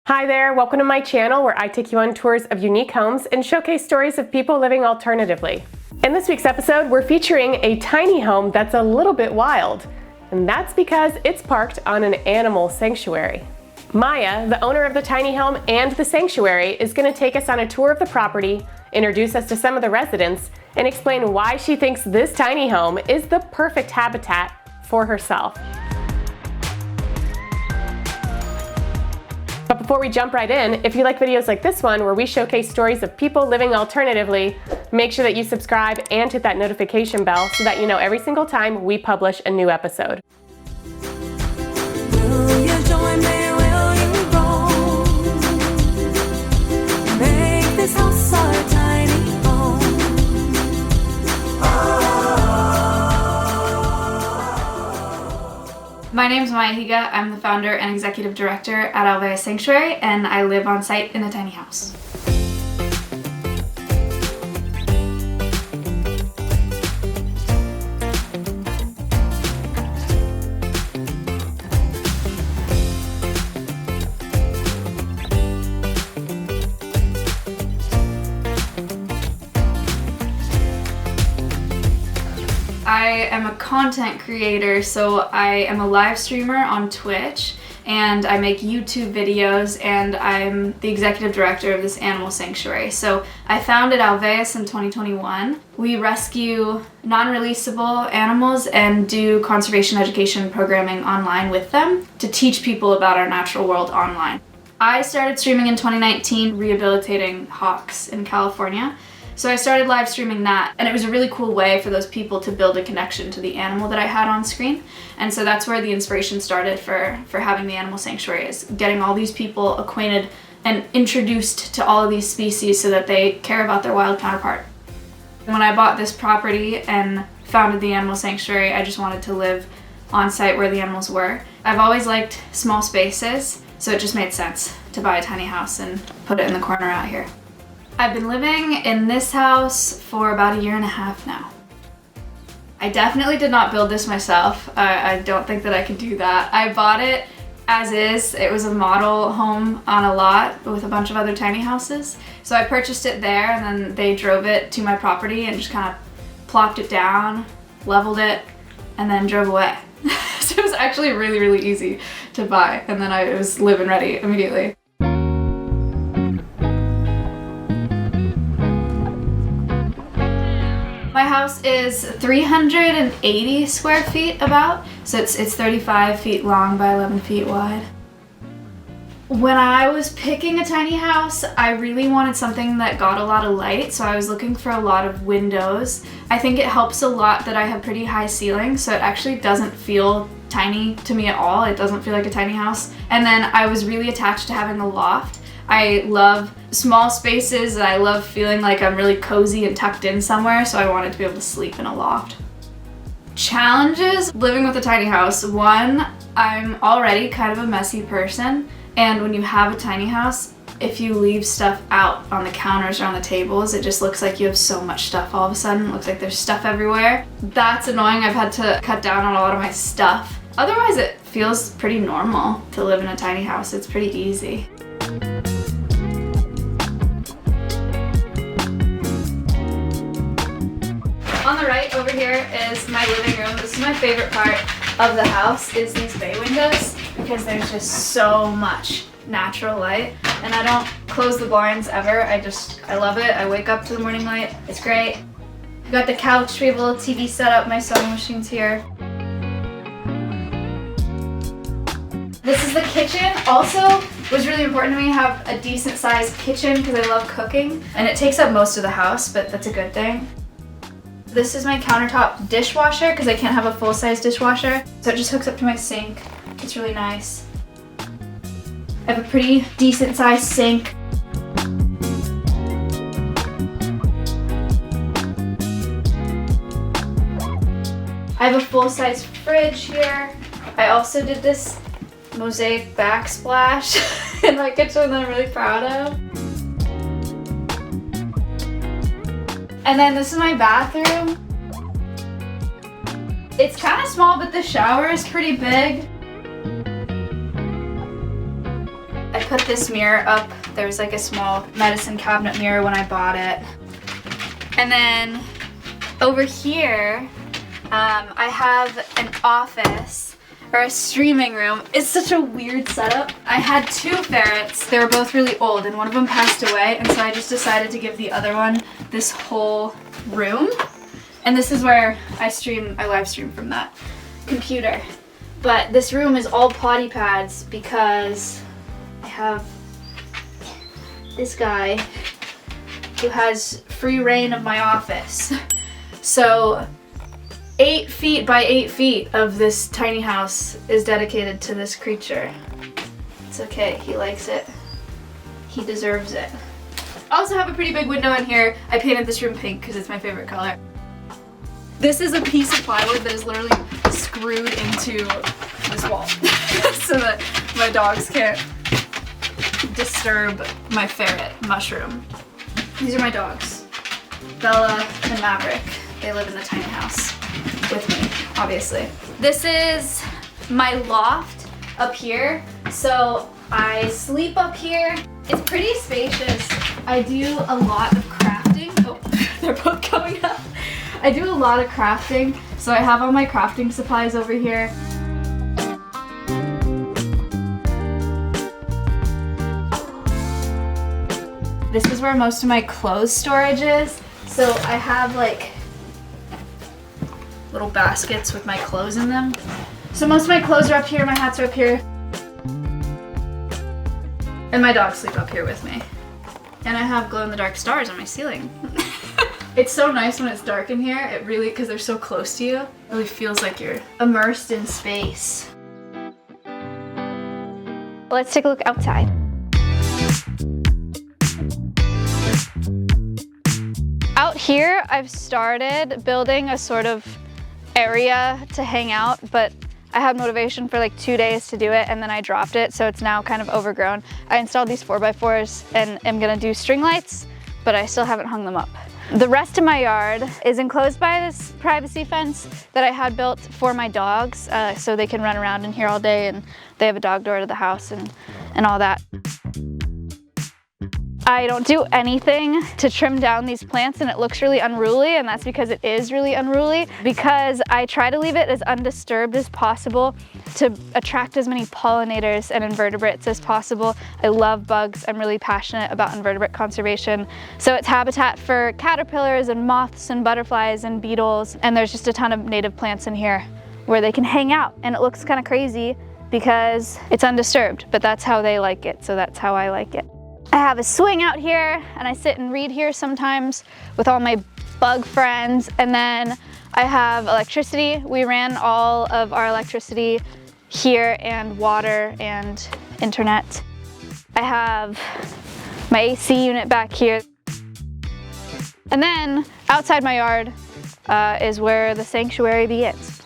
Hi there, welcome to my channel where I take you on tours of unique homes and showcase stories of people living alternatively. In this week's episode, we're featuring a tiny home that's a little bit wild, and that's because it's parked on an animal sanctuary. Maya, the owner of the tiny home and the sanctuary, is going to take us on a tour of the property, introduce us to some of the residents, and explain why she thinks this tiny home is the perfect habitat for herself. But before we jump right in, if you like videos like this one where we showcase stories of people living alternatively, make sure that you subscribe and hit that notification bell so that you know every single time we publish a new episode. Will you join me? Will you roll? Make this house our tiny home. My name is Marcia Higa. I'm the founder and executive director at Alveus Sanctuary, and I live on site in a tiny house. I am a content creator, so I am a live streamer on Twitch, and I make YouTube videos, and I'm the executive director of this animal sanctuary. So I founded Alveus in 2021. We rescue non-releasable animals and do conservation education programming online with them to teach people about our natural world online. I started streaming in 2019 rehabilitating hawks in California. So I started live streaming that, and it was a really cool way for those people to build a connection to the animal that I had on screen. And so that's where the inspiration started for having the animal sanctuary, is getting all these people acquainted and introduced to all of these species so that they care about their wild counterpart. When I bought this property and founded the animal sanctuary, I just wanted to live on site where the animals were. I've always liked small spaces, so it just made sense to buy a tiny house and put it in the corner out here. I've been living in this house for about 1.5 years now. I definitely did not build this myself. I don't think that I could do that. I bought it as is. It was a model home on a lot with a bunch of other tiny houses. So I purchased it there, and then they drove it to my property and just kind of plopped it down, leveled it, and then drove away. So it was actually really, really easy to buy, and then I was live-in ready immediately. My house is 380 square feet about, so it's 35 feet long by 11 feet wide. When I was picking a tiny house, I really wanted something that got a lot of light, so I was looking for a lot of windows. I think it helps a lot that I have pretty high ceilings, so it actually doesn't feel tiny to me at all. It doesn't feel like a tiny house. And then I was really attached to having the loft. I love small spaces, and I love feeling like I'm really cozy and tucked in somewhere, so I wanted to be able to sleep in a loft. Challenges living with a tiny house. One, I'm already kind of a messy person, and when you have a tiny house, if you leave stuff out on the counters or on the tables, it just looks like you have so much stuff all of a sudden. It looks like there's stuff everywhere. That's annoying. I've had to cut down on a lot of my stuff. Otherwise, it feels pretty normal to live in a tiny house. It's pretty easy. On the right over here is my living room. This is my favorite part of the house, is these bay windows, because there's just so much natural light, and I don't close the blinds ever. I love it. I wake up to the morning light. It's great. I've got the couch, we have a little TV set up, my sewing machine's here. This is the kitchen. Also, it was really important to me to have a decent sized kitchen because I love cooking, and it takes up most of the house, but that's a good thing. This is my countertop dishwasher because I can't have a full-size dishwasher, so it just hooks up to my sink. It's really nice. I have a pretty decent-sized sink. I have a full-size fridge here. I also did this mosaic backsplash in my kitchen that I'm really proud of. And then this is my bathroom. It's kind of small, but the shower is pretty big. I put this mirror up. There's like a small medicine cabinet mirror when I bought it. And then over here, I have an office or a streaming room. It's such a weird setup. I had 2 ferrets. They were both really old and one of them passed away, and so I just decided to give the other one this whole room. And this is where I live stream from that computer. But this room is all potty pads because I have this guy who has free reign of my office. So 8 feet by 8 feet of this tiny house is dedicated to this creature. It's okay, he likes it. He deserves it. I also have a pretty big window in here. I painted this room pink because it's my favorite color. This is a piece of plywood that is literally screwed into this wall so that my dogs can't disturb my ferret mushroom. These are my dogs, Bella and Maverick. They live in the tiny house with me, obviously. This is my loft up here. So I sleep up here. It's pretty spacious. I do a lot of crafting. Oh, they're both coming up. I do a lot of crafting. So I have all my crafting supplies over here. This is where most of my clothes storage is. So I have like little baskets with my clothes in them. So most of my clothes are up here, my hats are up here. And my dogs sleep up here with me. And I have glow-in-the-dark stars on my ceiling. It's so nice when it's dark in here. It really, because they're so close to you, it really feels like you're immersed in space. Let's take a look outside. Out here, I've started building a sort of area to hang out, but I had motivation for like 2 days to do it and then I dropped it, so it's now kind of overgrown. I installed these 4x4s and am gonna do string lights, but I still haven't hung them up. The rest of my yard is enclosed by this privacy fence that I had built for my dogs, so they can run around in here all day, and they have a dog door to the house and all that. I don't do anything to trim down these plants and it looks really unruly, and that's because it is really unruly, because I try to leave it as undisturbed as possible to attract as many pollinators and invertebrates as possible. I love bugs. I'm really passionate about invertebrate conservation. So it's habitat for caterpillars and moths and butterflies and beetles, and there's just a ton of native plants in here where they can hang out, and it looks kind of crazy because it's undisturbed, but that's how they like it, so that's how I like it. I have a swing out here and I sit and read here sometimes with all my bug friends, and then I have electricity. We ran all of our electricity here, and water and internet. I have my AC unit back here. And then outside my yard is where the sanctuary begins.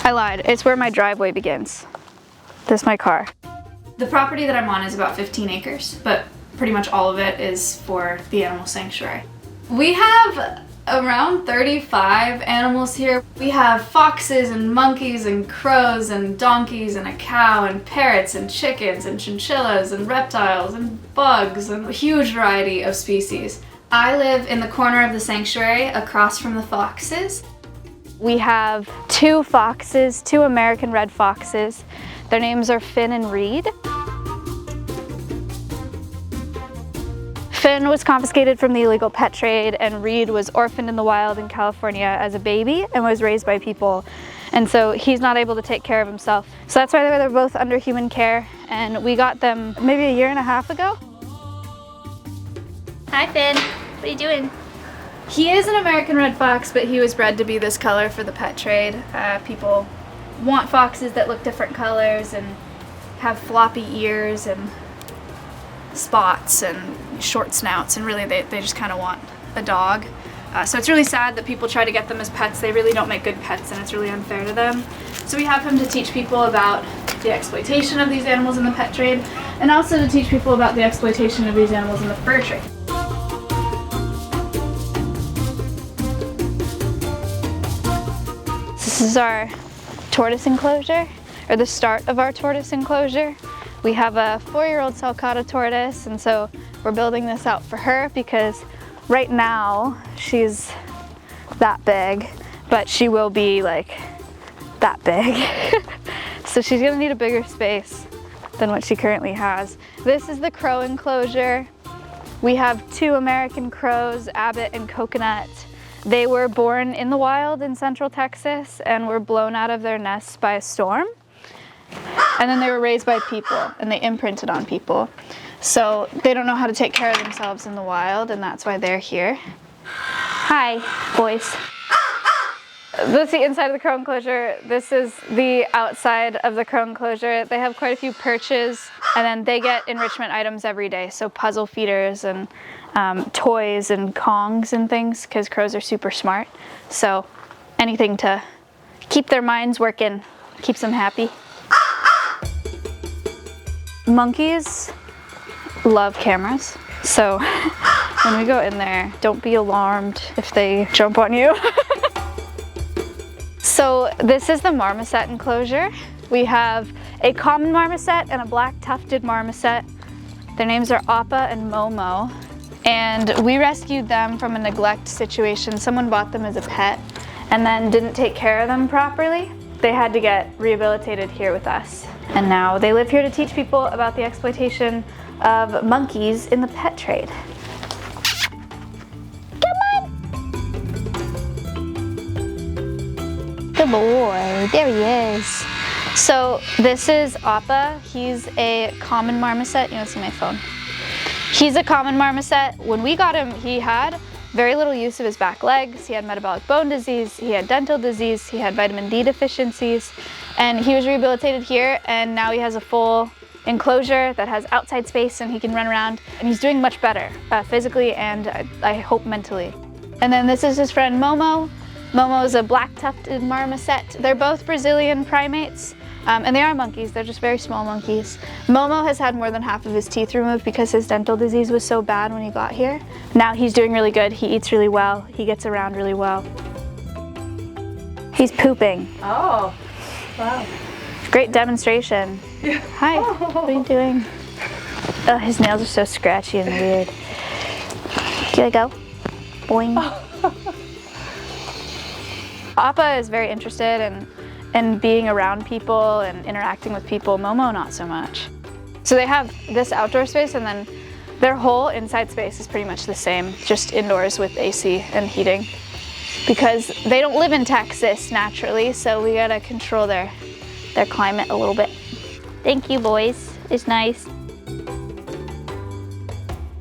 I lied, it's where my driveway begins. This is my car. The property that I'm on is about 15 acres, but pretty much all of it is for the animal sanctuary. We have around 35 animals here. We have foxes and monkeys and crows and donkeys and a cow and parrots and chickens and chinchillas and reptiles and bugs and a huge variety of species. I live in the corner of the sanctuary across from the foxes. We have 2 foxes, 2 American red foxes. Their names are Finn and Reed. Finn was confiscated from the illegal pet trade, and Reed was orphaned in the wild in California as a baby and was raised by people. And so he's not able to take care of himself. So that's why they're both under human care, and we got them maybe 1.5 years ago. Hi Finn, what are you doing? He is an American red fox, but he was bred to be this color for the pet trade. People want foxes that look different colors and have floppy ears and spots and short snouts, and really they just kind of want a dog. So it's really sad that people try to get them as pets. They really don't make good pets, and it's really unfair to them. So we have him to teach people about the exploitation of these animals in the pet trade, and also to teach people about the exploitation of these animals in the fur trade. This is our tortoise enclosure. or the start of our tortoise enclosure. We have a 4-year-old sulcata tortoise, and so we're building this out for her because right now she's that big, but she will be like that big. So she's gonna need a bigger space than what she currently has. This is the crow enclosure. We have 2 American crows, Abbott and Coconut. They were born in the wild in central Texas and were blown out of their nests by a storm. And then they were raised by people and they imprinted on people. So they don't know how to take care of themselves in the wild, and that's why they're here. Hi, boys. This is the inside of the crow enclosure. This is the outside of the crow enclosure. They have quite a few perches, and then they get enrichment items every day. So puzzle feeders and toys and Kongs and things, because crows are super smart. So anything to keep their minds working, keeps them happy. Monkeys love cameras. So when we go in there, don't be alarmed if they jump on you. So this is the marmoset enclosure. We have a common marmoset and a black tufted marmoset. Their names are Appa and Momo. And we rescued them from a neglect situation. Someone bought them as a pet and then didn't take care of them properly. They had to get rehabilitated here with us. And now they live here to teach people about the exploitation of monkeys in the pet trade. Good boy, there he is. So this is Appa. He's a common marmoset. You want to see my phone? He's a common marmoset. When we got him, he had very little use of his back legs. He had metabolic bone disease, he had dental disease, he had vitamin D deficiencies, and he was rehabilitated here, and now he has a full enclosure that has outside space and he can run around, and he's doing much better physically and I hope mentally. And then this is his friend Momo. Momo is a black tufted marmoset. They're both Brazilian primates, and they are monkeys. They're just very small monkeys. Momo has had more than half of his teeth removed because his dental disease was so bad when he got here. Now he's doing really good. He eats really well. He gets around really well. He's pooping. Oh, wow. Great demonstration. Hi, what are you doing? Oh, his nails are so scratchy and weird. Here I go. Boing. Appa is very interested in being around people and interacting with people. Momo, not so much. So they have this outdoor space, and then their whole inside space is pretty much the same, just indoors with AC and heating. Because they don't live in Texas naturally, so we gotta control their climate a little bit. Thank you, boys. It's nice.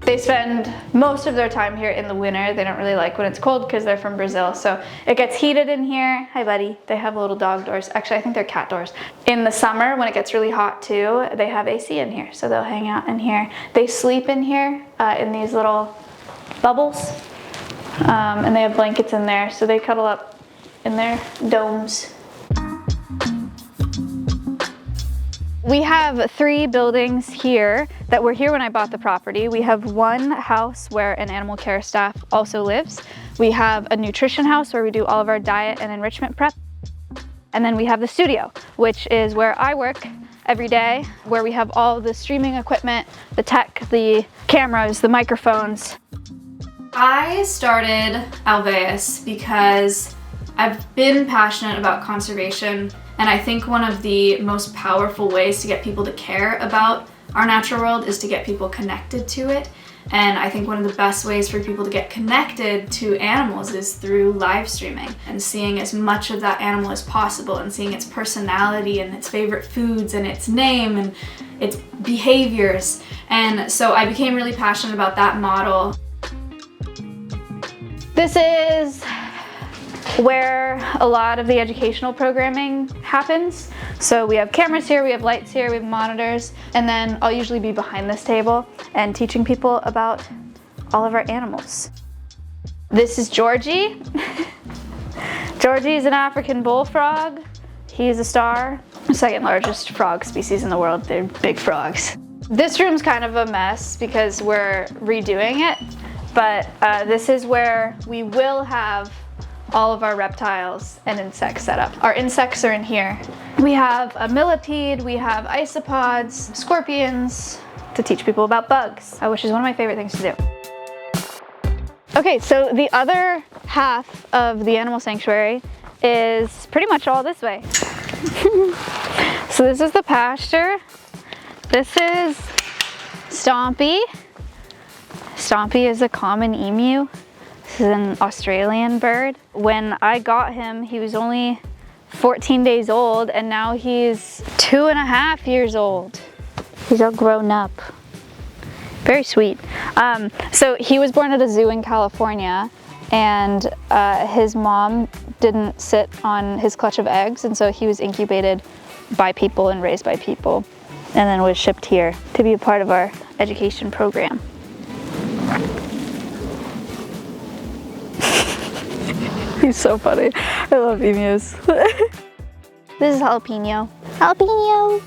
They spend most of their time here in the winter. They don't really like when it's cold because they're from Brazil. So it gets heated in here. Hi, buddy. They have little dog doors. Actually, I think they're cat doors. In the summer, when it gets really hot too, they have AC in here. So they'll hang out in here. They sleep in here in these little bubbles. And they have blankets in there. So they cuddle up in their domes. We have 3 buildings here that were here when I bought the property. We have one house where an animal care staff also lives. We have a nutrition house where we do all of our diet and enrichment prep. And then we have the studio, which is where I work every day, where we have all the streaming equipment, the tech, the cameras, the microphones. I started Alveus because I've been passionate about conservation, and I think one of the most powerful ways to get people to care about our natural world is to get people connected to it. And I think one of the best ways for people to get connected to animals is through live streaming and seeing as much of that animal as possible and seeing its personality and its favorite foods and its name and its behaviors. And so I became really passionate about that model. This is where a lot of the educational programming happens. So we have cameras here, we have lights here, we have monitors, and then I'll usually be behind this table and teaching people about all of our animals. This is Georgie. Georgie is an African bullfrog. He's a star, second largest frog species in the world. They're big frogs. This room's kind of a mess because we're redoing it, but this is where we will have all of our reptiles and insect setup. Our insects are in here. We have a millipede, we have isopods, scorpions, to teach people about bugs, which is one of my favorite things to do. Okay, so the other half of the animal sanctuary is pretty much all this way. So this is the pasture. This is Stompy. Stompy is a common emu. This is an Australian bird. When I got him, he was only 14 days old, and now he's 2.5 years old. He's all grown up. Very sweet. So he was born at a zoo in California, and his mom didn't sit on his clutch of eggs, and so he was incubated by people and raised by people, and then was shipped here to be a part of our education program. He's so funny. I love emus. This is Jalapeno. Jalapeno!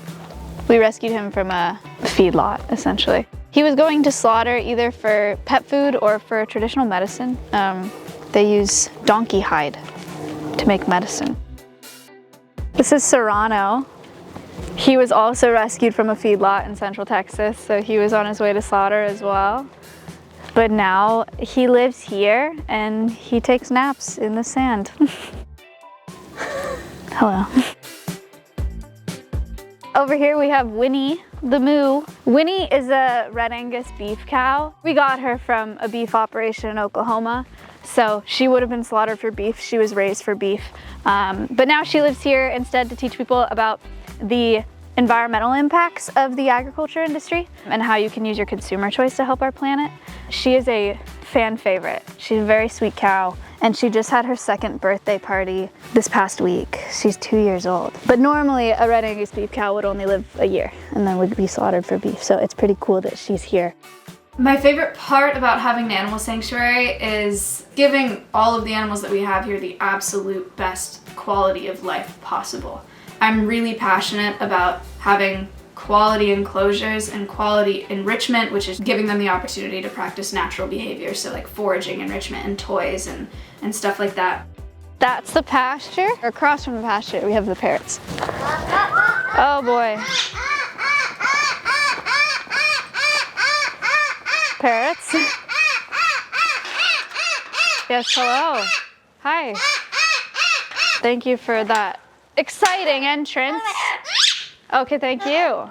We rescued him from a feedlot, essentially. He was going to slaughter either for pet food or for traditional medicine. They use donkey hide to make medicine. This is Serrano. He was also rescued from a feedlot in Central Texas, so he was on his way to slaughter as well. But now he lives here and he takes naps in the sand. Hello. Over here we have Winnie the Moo. Winnie is a Red Angus beef cow. We got her from a beef operation in Oklahoma, so she would have been slaughtered for beef. She was raised for beef. But now she lives here instead to teach people about the environmental impacts of the agriculture industry and how you can use your consumer choice to help our planet. She is a fan favorite. She's a very sweet cow, and she just had her 2nd birthday party this past week. She's 2 years old. But normally a Red Angus beef cow would only live a year and then would be slaughtered for beef, so it's pretty cool that she's here. My favorite part about having an animal sanctuary is giving all of the animals that we have here the absolute best quality of life possible. I'm really passionate about having quality enclosures and quality enrichment, which is giving them the opportunity to practice natural behavior, so like foraging enrichment and toys and stuff like that. That's the pasture. Across from the pasture, we have the parrots. Oh boy. Parrots. Yes, hello. Hi. Thank you for that exciting entrance. Okay, thank you.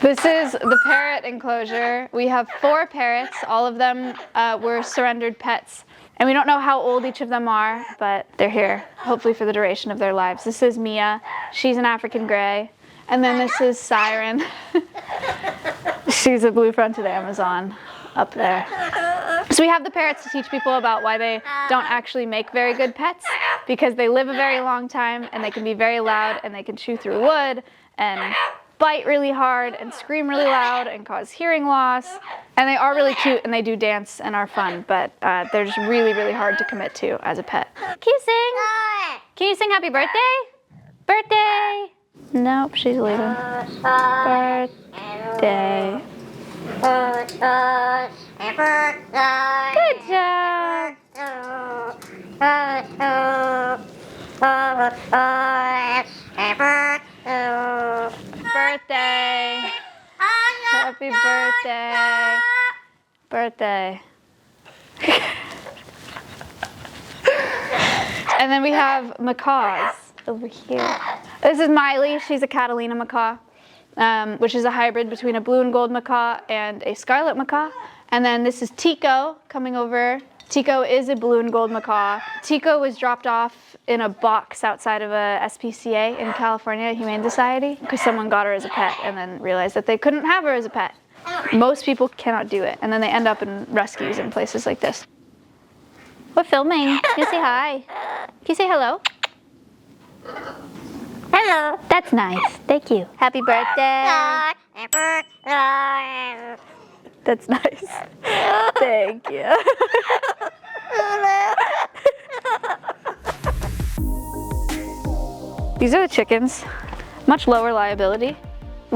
This is the parrot enclosure. We have 4 parrots. All of them were surrendered pets. And we don't know how old each of them are, but they're here, hopefully for the duration of their lives. This is Mia. She's an African gray. And then this is Siren. She's a blue-fronted Amazon up there. So we have the parrots to teach people about why they don't actually make very good pets, because they live a very long time and they can be very loud and they can chew through wood and bite really hard and scream really loud and cause hearing loss. And they are really cute and they do dance and are fun, but they're just really, really hard to commit to as a pet. Can you sing? Can you sing happy birthday? Birthday! Nope, she's leaving. Birthday. Good job. Birthday. Happy birthday. Birthday. And then we have macaws over here. This is Miley. She's a Catalina macaw, which is a hybrid between a blue and gold macaw and a scarlet macaw. And then this is Tico coming over. Tico is a blue and gold macaw. Tico was dropped off in a box outside of a SPCA in California, Humane Society, because someone got her as a pet and then realized that they couldn't have her as a pet. Most people cannot do it, and then they end up in rescues in places like this. We're filming. Can you say hi? Can you say hello? Hello. That's nice. Thank you. Happy birthday. That's nice. Thank you. These are the chickens. Much lower liability.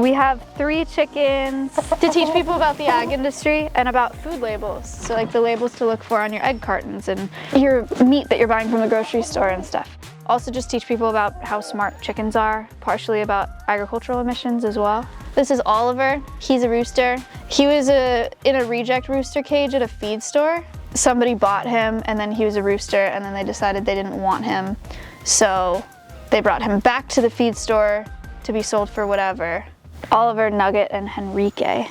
We have 3 chickens to teach people about the ag industry and about food labels. So like the labels to look for on your egg cartons and your meat that you're buying from the grocery store and stuff. Also just teach people about how smart chickens are, partially about agricultural emissions as well. This is Oliver. He's a rooster. He was in a reject rooster cage at a feed store. Somebody bought him and then he was a rooster and then they decided they didn't want him. So they brought him back to the feed store to be sold for whatever. Oliver, Nugget, and Henrique.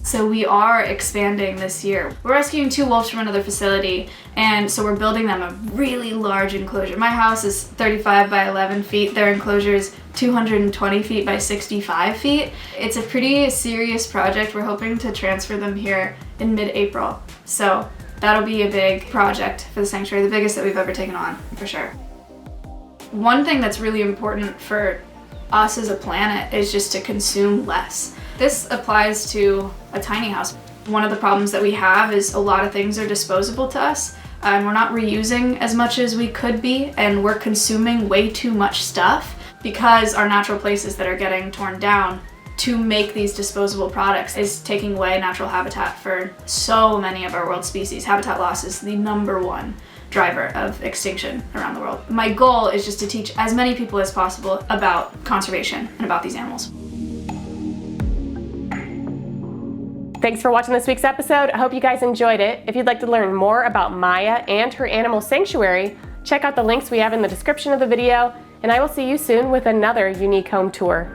So we are expanding this year. We're rescuing 2 wolves from another facility, and so we're building them a really large enclosure. My house is 35 by 11 feet. Their enclosure is 220 feet by 65 feet. It's a pretty serious project. We're hoping to transfer them here in mid-April. So that'll be a big project for the sanctuary, the biggest that we've ever taken on, for sure. One thing that's really important for us as a planet is just to consume less. This applies to a tiny house. One of the problems that we have is a lot of things are disposable to us, and we're not reusing as much as we could be, and we're consuming way too much stuff because our natural places that are getting torn down to make these disposable products is taking away natural habitat for so many of our world species. Habitat loss is the #1 driver of extinction around the world. My goal is just to teach as many people as possible about conservation and about these animals. Thanks for watching this week's episode. I hope you guys enjoyed it. If you'd like to learn more about Maya and her animal sanctuary, check out the links we have in the description of the video, and I will see you soon with another unique home tour.